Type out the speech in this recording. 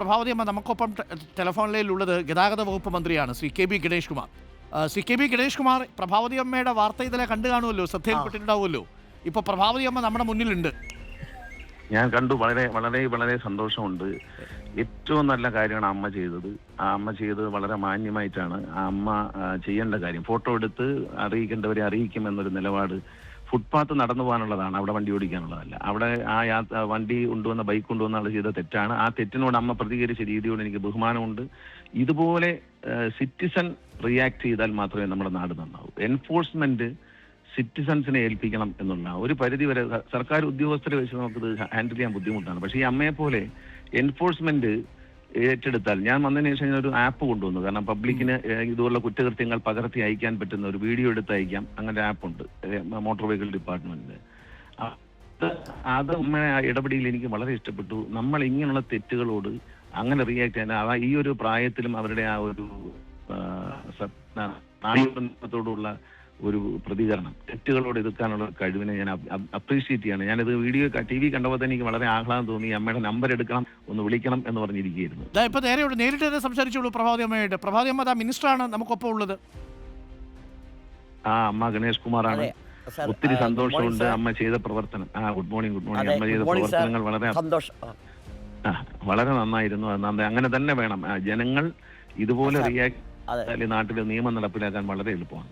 പ്രഭാവതി അമ്മ, നമുക്കൊപ്പം ടെലിഫോണിലുള്ളത് ഗതാഗത വകുപ്പ് മന്ത്രിയാണ് Shri K B Ganesh Kumar. Shri K B Ganesh Kumar, Prabhavati അമ്മയുടെ വാർത്ത ഇതിലെ കണ്ടു കാണുമല്ലോ, ശ്രദ്ധയിൽപ്പെട്ടിട്ടുണ്ടാവുമല്ലോ. ഇപ്പൊ പ്രഭാവതി അമ്മ നമ്മുടെ മുന്നിലുണ്ട്. ഞാൻ കണ്ടു. വളരെ വളരെ വളരെ സന്തോഷമുണ്ട്. ഏറ്റവും നല്ല കാര്യമാണ് അമ്മ ചെയ്തത്. ആ അമ്മ ചെയ്തത് വളരെ മാന്യമായിട്ടാണ്. ആ അമ്മ ചെയ്യേണ്ട കാര്യം ഫോട്ടോ എടുത്ത് അറിയിക്കേണ്ടവരെ അറിയിക്കുമെന്നൊരു നിലപാട്. ഫുട്പാത്ത് നടന്നു പോകാനുള്ളതാണ്, അവിടെ വണ്ടി ഓടിക്കാനുള്ളതല്ല. അവിടെ ആ വണ്ടി കൊണ്ടുവന്ന ബൈക്ക് കൊണ്ടുവന്ന ആൾ ചെയ്ത തെറ്റാണ്. ആ തെറ്റിനോട് അമ്മ പ്രതികരിച്ച രീതിയോട് എനിക്ക് ബഹുമാനമുണ്ട്. ഇതുപോലെ സിറ്റിസൺ റിയാക്ട് ചെയ്താൽ മാത്രമേ നമ്മുടെ നാട് നന്നാവൂ. എൻഫോഴ്സ്മെന്റ് സിറ്റിസൺസിനെ ഏൽപ്പിക്കണം എന്നുള്ള ഒരു പരിധി വരെ സർക്കാർ ഉദ്യോഗസ്ഥരെ വെച്ച് നമുക്കിത് ഹാൻഡിൽ ചെയ്യാൻ ബുദ്ധിമുട്ടാണ്. പക്ഷേ ഈ അമ്മയെ പോലെ എൻഫോഴ്സ്മെന്റ് ഏറ്റെടുത്താൽ, ഞാൻ വന്നതിന് ശേഷം ഒരു ആപ്പ് കൊണ്ടുവന്നു. കാരണം പബ്ലിക്കിന് ഇതുപോലുള്ള കുറ്റകൃത്യങ്ങൾ പകർത്തി അയക്കാൻ പറ്റുന്ന ഒരു വീഡിയോ എടുത്ത് അയക്കാം, അങ്ങനെ ആപ്പുണ്ട് മോട്ടോർ വെഹിക്കിൾ ഡിപ്പാർട്ട്മെന്റിന്. അത് അമ്മ ഇടപെടലിൽ എനിക്ക് വളരെ ഇഷ്ടപ്പെട്ടു. നമ്മൾ ഇങ്ങനെയുള്ള തെറ്റുകളോട് അങ്ങനെ റിയാക്ട് ചെയ്യാൻ ഈ ഒരു പ്രായത്തിലും അവരുടെ ആ ഒരു നാടകത്തോടുള്ള ഒരു പ്രതികരണം, തെറ്റുകളോട് എതിർക്കാനുള്ള കഴിവിനെ ഞാൻ അപ്രീഷിയേറ്റ് ചെയ്യാണ്. ഞാനിത് വീഡിയോ TV കണ്ടപ്പോൾ തന്നെ എനിക്ക് വളരെ ആഹ്ലാദം തോന്നി. അമ്മയുടെ നമ്പർ എടുക്കണം, ഒന്ന് വിളിക്കണം എന്ന് പറഞ്ഞിരിക്കുകയായിരുന്നു. ഇപ്പൊ നേരിട്ട് തന്നെ സംസാരിച്ചോളൂ പ്രഭാവതി അമ്മയായിട്ട്. പ്രഭാവതി അമ്മ മിനിസ്റ്ററാണ് നമുക്കൊപ്പം ഉള്ളത്. അമ്മ ഗണേഷ് കുമാറാണ്. ഒത്തിരി സന്തോഷമുണ്ട് അമ്മ ചെയ്ത പ്രവർത്തനം. Good morning. അമ്മ ചെയ്ത പ്രവർത്തനങ്ങൾ വളരെ നന്നായിരുന്നു. അങ്ങനെ തന്നെ വേണം. ജനങ്ങൾ ഇതുപോലെ റിയാക്ട് നാട്ടിൽ നിയമം നടപ്പിലാക്കാൻ വളരെ എളുപ്പമാണ്.